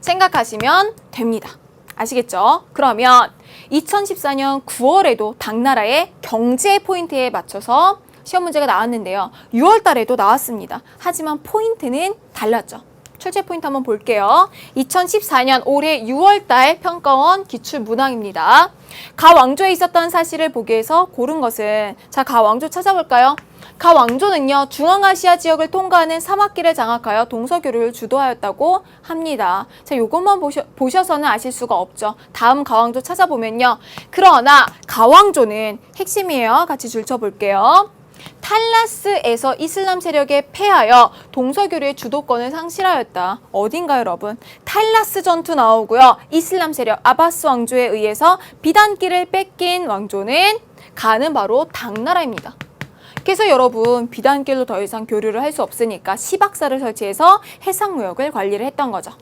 Speaker 1: 생각하시면 됩니다. 아시겠죠? 그러면 2014년 9월에도 당나라의 경제 포인트에 맞춰서 시험 문제가 나왔는데요. 6월 달에도 나왔습니다. 하지만 포인트는 달랐죠. 출제 포인트 한번 볼게요. 2014년 올해 6월 달 평가원 기출 문항입니다. 가왕조에 있었던 사실을 보기 위해서 고른 것은, 자, 가왕조 찾아볼까요? 가왕조는요, 중앙아시아 지역을 통과하는 사막길을 장악하여 동서교류를 주도하였다고 합니다. 자, 요것만 보셔서는 아실 수가 없죠. 다음 가왕조 찾아보면요. 그러나 가왕조는 핵심이에요. 같이 줄쳐볼게요. 탈라스에서 이슬람 세력에 패하여 동서교류의 주도권을 상실하였다. 어딘가요, 여러분? 탈라스 전투 나오고요. 이슬람 세력 아바스 왕조에 의해서 비단길을 뺏긴 왕조는 가는 바로 당나라입니다. 그래서 여러분, 비단길로 더 이상 교류를 할 수 없으니까 시박사를 설치해서 해상무역을 관리를 했던 거죠.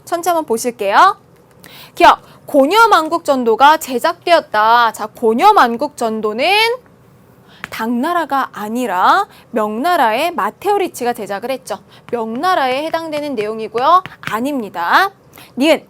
Speaker 1: 천천히 한번 보실게요. 기억, 고려만국전도가 제작되었다. 자, 고려만국전도는 당나라가 아니라 명나라의 마테오리치가 제작을 했죠. 명나라에 해당되는 내용이고요. 아닙니다. 니은,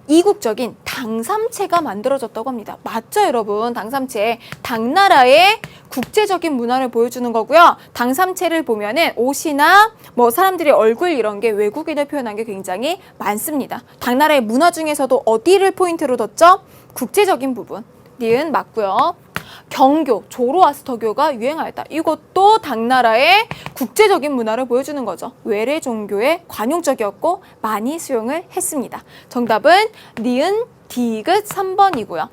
Speaker 1: 이국적인 당삼체가 만들어졌다고 합니다. 맞죠, 여러분? 당삼체. 당나라의 국제적인 문화를 보여주는 거고요. 당삼체를 보면은 옷이나 뭐 사람들의 얼굴 이런 게 외국인을 표현한 게 굉장히 많습니다. 당나라의 문화 중에서도 어디를 포인트로 뒀죠? 국제적인 부분. 니은 맞고요. 경교, 조로아스터교가 유행하였다. 이것도 당나라의 국제적인 문화를 보여주는 거죠. 외래 종교에 관용적이었고 많이 수용을 했습니다. 정답은 니은, 디귿 3번이고요.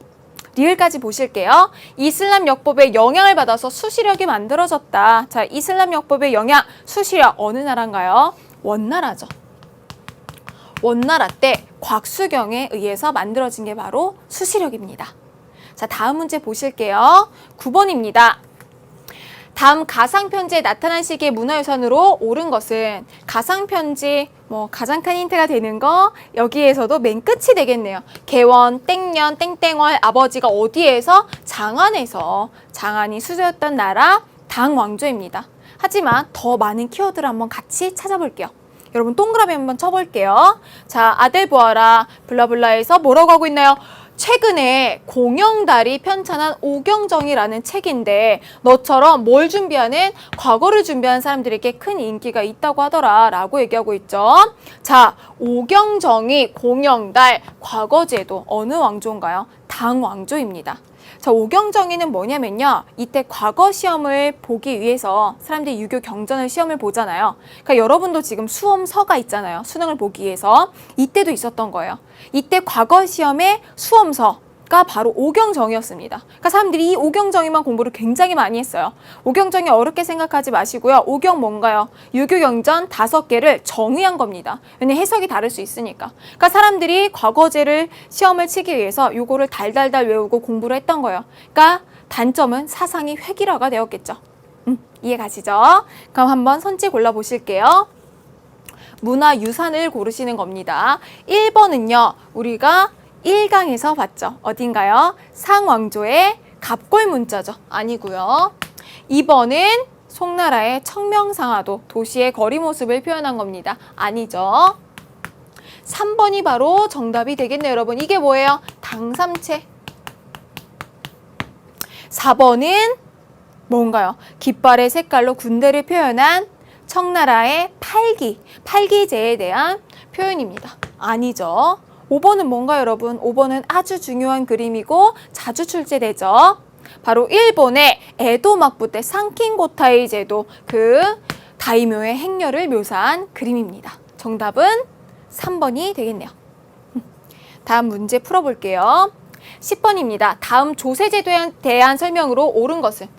Speaker 1: 리을까지 보실게요. 이슬람 역법의 영향을 받아서 수시력이 만들어졌다. 자, 이슬람 역법의 영향, 수시력 어느 나라인가요? 원나라죠. 원나라 때 곽수경에 의해서 만들어진 게 바로 수시력입니다. 자, 다음 문제 보실게요. 9번입니다. 다음 가상편지에 나타난 시기의 문화유산으로 옳은 것은, 가상편지 가장 큰 힌트가 되는 거 여기에서도 맨 끝이 되겠네요. 개원, 땡년, 땡땡월, 아버지가 어디에서? 장안에서. 장안이 수도였던 나라 당왕조입니다. 하지만 더 많은 키워드를 한번 같이 찾아볼게요. 여러분 동그라미 한번 쳐볼게요. 자, 아들 보아라 블라블라에서 뭐라고 하고 있나요? 최근에 공영달이 편찬한 오경정이라는 책인데 너처럼 뭘 준비하는? 과거를 준비하는 사람들에게 큰 인기가 있다고 하더라 라고 얘기하고 있죠. 자, 오경정이 공영달 과거제도 어느 왕조인가요? 당왕조입니다. 자, 오경정이는 뭐냐면요. 이때 과거 시험을 보기 위해서 사람들이 유교 경전을 시험을 보잖아요. 그러니까 여러분도 지금 수험서가 있잖아요. 수능을 보기 위해서. 이때도 있었던 거예요. 이때 과거 시험의 수험서가 바로 오경정이었습니다. 그러니까 사람들이 이 오경정이만 공부를 굉장히 많이 했어요. 오경정이 어렵게 생각하지 마시고요. 오경 뭔가요? 유교 경전 5개를 정의한 겁니다. 왜냐면 해석이 다를 수 있으니까. 그러니까 사람들이 과거제를 시험을 치기 위해서 요거를 달달달 외우고 공부를 했던 거예요. 그러니까 단점은 사상이 획일화가 되었겠죠. 이해 가시죠? 그럼 한번 선지 골라보실게요. 문화유산을 고르시는 겁니다. 1번은요. 우리가 1강에서 봤죠. 어딘가요? 상왕조의 갑골문자죠. 아니고요. 2번은 송나라의 청명상하도, 도시의 거리 모습을 표현한 겁니다. 아니죠. 3번이 바로 정답이 되겠네요, 여러분. 이게 뭐예요? 당삼체. 4번은 뭔가요? 깃발의 색깔로 군대를 표현한 청나라의 팔기제에 대한 표현입니다. 아니죠. 5번은 뭔가요, 여러분? 5번은 아주 중요한 그림이고 자주 출제되죠. 바로 일본의 에도 막부 때 상킨고타이 제도, 그 다이묘의 행렬을 묘사한 그림입니다. 정답은 3번이 되겠네요. 다음 문제 풀어볼게요. 10번입니다. 다음 조세제도에 대한 설명으로 옳은 것은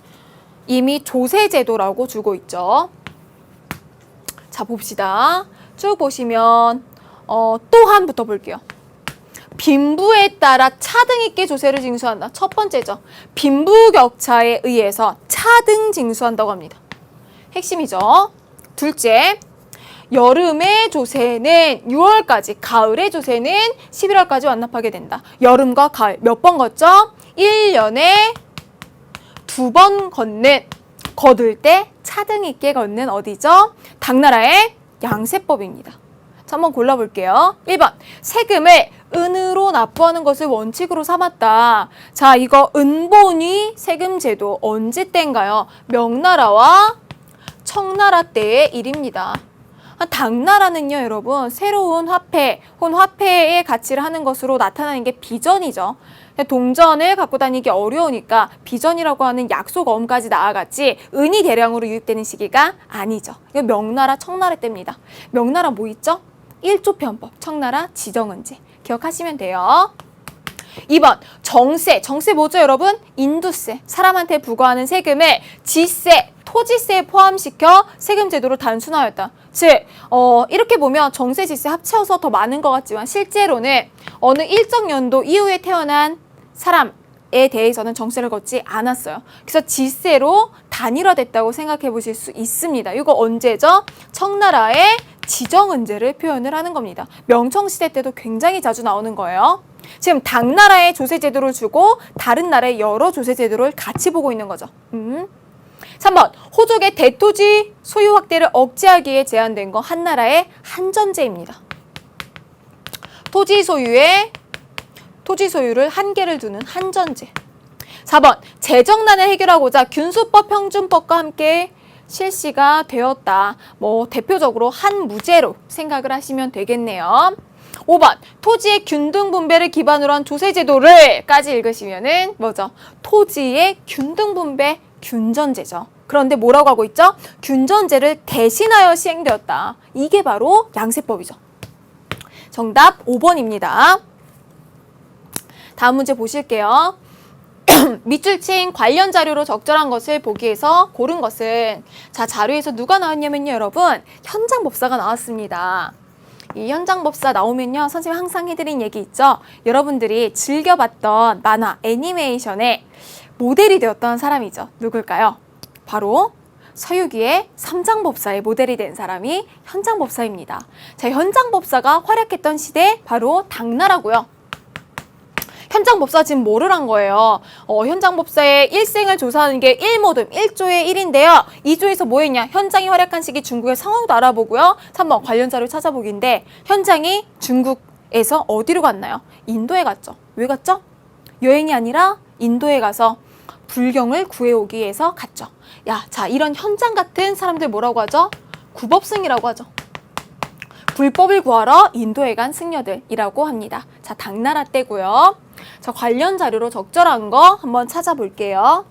Speaker 1: 이미 조세제도라고 주고 있죠. 자, 봅시다. 쭉 보시면 또 한부터 볼게요. 빈부에 따라 차등 있게 조세를 징수한다. 첫 번째죠. 빈부격차에 의해서 차등 징수한다고 합니다. 핵심이죠. 둘째, 여름의 조세는 6월까지, 가을의 조세는 11월까지 완납하게 된다. 여름과 가을 몇 번 걷죠? 1년에 2번 거둘 때 차등 있게 걷는 어디죠? 당나라의 양세법입니다. 자, 한번 골라볼게요. 1번, 세금을 은으로 납부하는 것을 원칙으로 삼았다. 자, 이거 은본위 세금제도 언제 때인가요? 명나라와 청나라 때의 일입니다. 당나라는요, 여러분, 새로운 화폐 혹은 화폐의 가치를 하는 것으로 나타나는 게 비전이죠. 동전을 갖고 다니기 어려우니까 비전이라고 하는 약속어음까지 나아갔지 은이 대량으로 유입되는 시기가 아니죠. 이거 명나라, 청나라 때입니다. 명나라 뭐 있죠? 1조 편법, 청나라 지정은제. 기억하시면 돼요. 2번, 정세. 정세 뭐죠, 여러분? 인두세. 사람한테 부과하는 세금을 지세, 토지세에 포함시켜 세금 제도를 단순화하였다. 즉, 이렇게 보면 정세, 지세 합쳐서 더 많은 것 같지만 실제로는 어느 일정 연도 이후에 태어난 사람에 대해서는 정세를 걷지 않았어요. 그래서 지세로 단일화됐다고 생각해 보실 수 있습니다. 이거 언제죠? 청나라의 지정은제를 표현을 하는 겁니다. 명청시대 때도 굉장히 자주 나오는 거예요. 지금 당나라에 조세제도를 주고 다른 나라의 여러 조세제도를 같이 보고 있는 거죠. 3번, 호족의 대토지 소유 확대를 억제하기 위해 제안된 거 한나라의 한전제입니다. 토지 소유를 한계를 두는 한전제. 4번, 재정난을 해결하고자 균수법, 평준법과 함께 실시가 되었다. 뭐 대표적으로 한무제로 생각을 하시면 되겠네요. 5번, 토지의 균등 분배를 기반으로 한 조세제도를 까지 읽으시면은 뭐죠? 토지의 균등 분배 균전제죠. 그런데 뭐라고 하고 있죠? 균전제를 대신하여 시행되었다. 이게 바로 양세법이죠. 정답 5번입니다. 다음 문제 보실게요. 밑줄 친 관련 자료로 적절한 것을 보기 위해서 고른 것은, 자, 자료에서 누가 나왔냐면요, 여러분, 현장법사가 나왔습니다. 이 현장법사 나오면요, 선생님이 항상 해드린 얘기 있죠? 여러분들이 즐겨봤던 만화, 애니메이션의 모델이 되었던 사람이죠. 누굴까요? 바로 서유기의 삼장법사의 모델이 된 사람이 현장법사입니다. 자, 현장법사가 활약했던 시대 바로 당나라고요. 현장법사 지금 뭐를 한 거예요? 현장법사의 일생을 조사하는 게 1모듬, 1조의 1인데요. 2조에서 뭐 했냐? 현장이 활약한 시기 중국의 상황도 알아보고요. 3번 관련 자료 찾아보기인데 현장이 중국에서 어디로 갔나요? 인도에 갔죠. 왜 갔죠? 여행이 아니라 인도에 가서 불경을 구해오기 위해서 갔죠. 야, 자, 이런 현장 같은 사람들 뭐라고 하죠? 구법승이라고 하죠. 불법을 구하러 인도에 간 승려들이라고 합니다. 자, 당나라 때고요. 자, 관련 자료로 적절한 거 한번 찾아볼게요.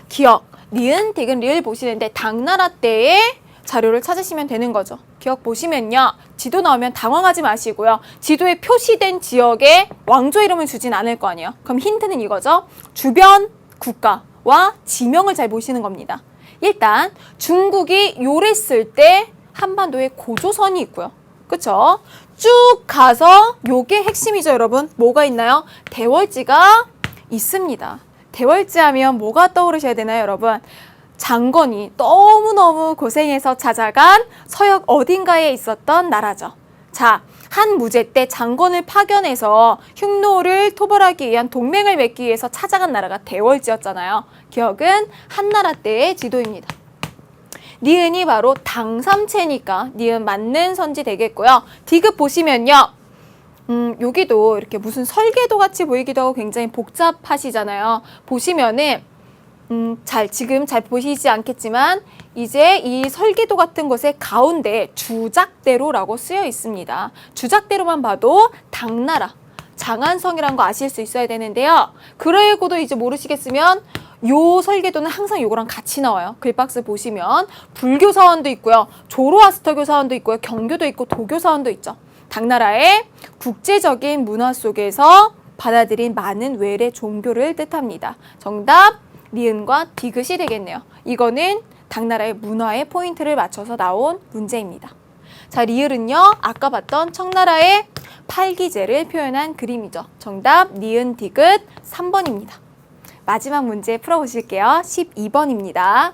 Speaker 1: 기억, 니은, 디귿, 리을 보시는데 당나라 때의 자료를 찾으시면 되는 거죠. 기억 보시면요. 지도 나오면 당황하지 마시고요. 지도에 표시된 지역에 왕조 이름을 주진 않을 거 아니에요. 그럼 힌트는 이거죠. 주변 국가와 지명을 잘 보시는 겁니다. 일단 중국이 요랬을 때 한반도에 고조선이 있고요. 그쵸? 쭉 가서 요게 핵심이죠, 여러분. 뭐가 있나요? 대월지가 있습니다. 대월지 하면 뭐가 떠오르셔야 되나요, 여러분? 장건이 너무너무 고생해서 찾아간 서역 어딘가에 있었던 나라죠. 자, 한무제 때 장건을 파견해서 흉노를 토벌하기 위한 동맹을 맺기 위해서 찾아간 나라가 대월지였잖아요. 기억은 한나라 때의 지도입니다. 니은이 바로 당삼체니까 니은 맞는 선지 되겠고요. 디귿 보시면요. 여기도 이렇게 무슨 설계도 같이 보이기도 하고 굉장히 복잡하시잖아요. 보시면은 지금 잘 보시지 않겠지만 이제 이 설계도 같은 것의 가운데 주작대로라고 쓰여 있습니다. 주작대로만 봐도 당나라, 장안성이란 거 아실 수 있어야 되는데요. 그러고도 이제 모르시겠으면 요 설계도는 항상 요거랑 같이 나와요. 글박스 보시면 불교 사원도 있고요. 조로아스터교 사원도 있고요. 경교도 있고 도교 사원도 있죠. 당나라의 국제적인 문화 속에서 받아들인 많은 외래 종교를 뜻합니다. 정답 니은과 디귿이 되겠네요. 이거는 당나라의 문화의 포인트를 맞춰서 나온 문제입니다. 자, 리을은요. 아까 봤던 청나라의 팔기제를 표현한 그림이죠. 정답 니은 디귿 3번입니다. 마지막 문제 풀어보실게요. 12번입니다.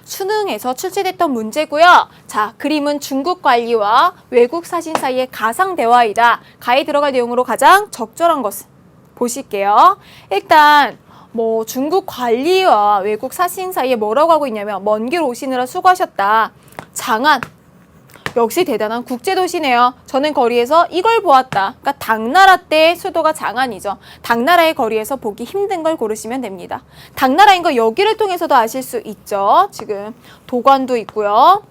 Speaker 1: 수능에서 출제됐던 문제고요. 자, 그림은 중국 관리와 외국 사신 사이의 가상 대화이다. 가에 들어갈 내용으로 가장 적절한 것은 보실게요. 일단 중국 관리와 외국 사신 사이에 뭐라고 하고 있냐면 먼 길 오시느라 수고하셨다. 장안. 역시 대단한 국제도시네요. 저는 거리에서 이걸 보았다. 그러니까 당나라 때 수도가 장안이죠. 당나라의 거리에서 보기 힘든 걸 고르시면 됩니다. 당나라인 거 여기를 통해서도 아실 수 있죠. 지금 도관도 있고요.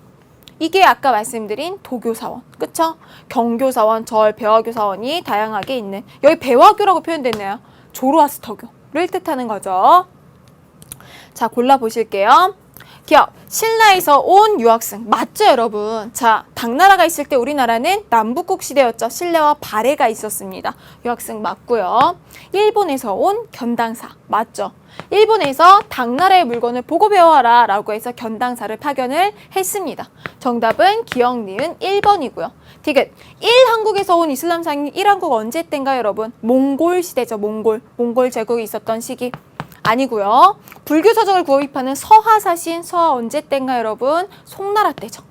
Speaker 1: 이게 아까 말씀드린 도교사원, 그쵸? 경교사원, 절, 배화교사원이 다양하게 있는, 여기 배화교라고 표현됐네요. 조로아스터교를 뜻하는 거죠. 자, 골라보실게요. 기억, 신라에서 온 유학생. 맞죠, 여러분? 자, 당나라가 있을 때 우리나라는 남북국 시대였죠. 신라와 발해가 있었습니다. 유학생 맞고요. 일본에서 온 견당사. 맞죠? 일본에서 당나라의 물건을 보고 배워라 라고 해서 견당사를 파견을 했습니다. 정답은 기억, 니은 1번이고요. 디귿, 1한국에서 온 이슬람상인 1한국 언제 때인가요, 여러분? 몽골 시대죠, 몽골 제국이 있었던 시기. 아니고요. 불교 서적을 구입하는 서하사신, 서하 언제 때인가 여러분? 송나라 때죠.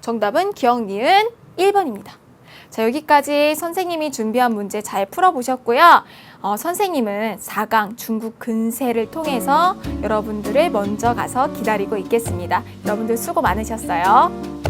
Speaker 1: 정답은 기억, 니은 1번입니다. 자, 여기까지 선생님이 준비한 문제 잘 풀어보셨고요. 선생님은 4강 중국 근세를 통해서 여러분들을 먼저 가서 기다리고 있겠습니다. 여러분들 수고 많으셨어요.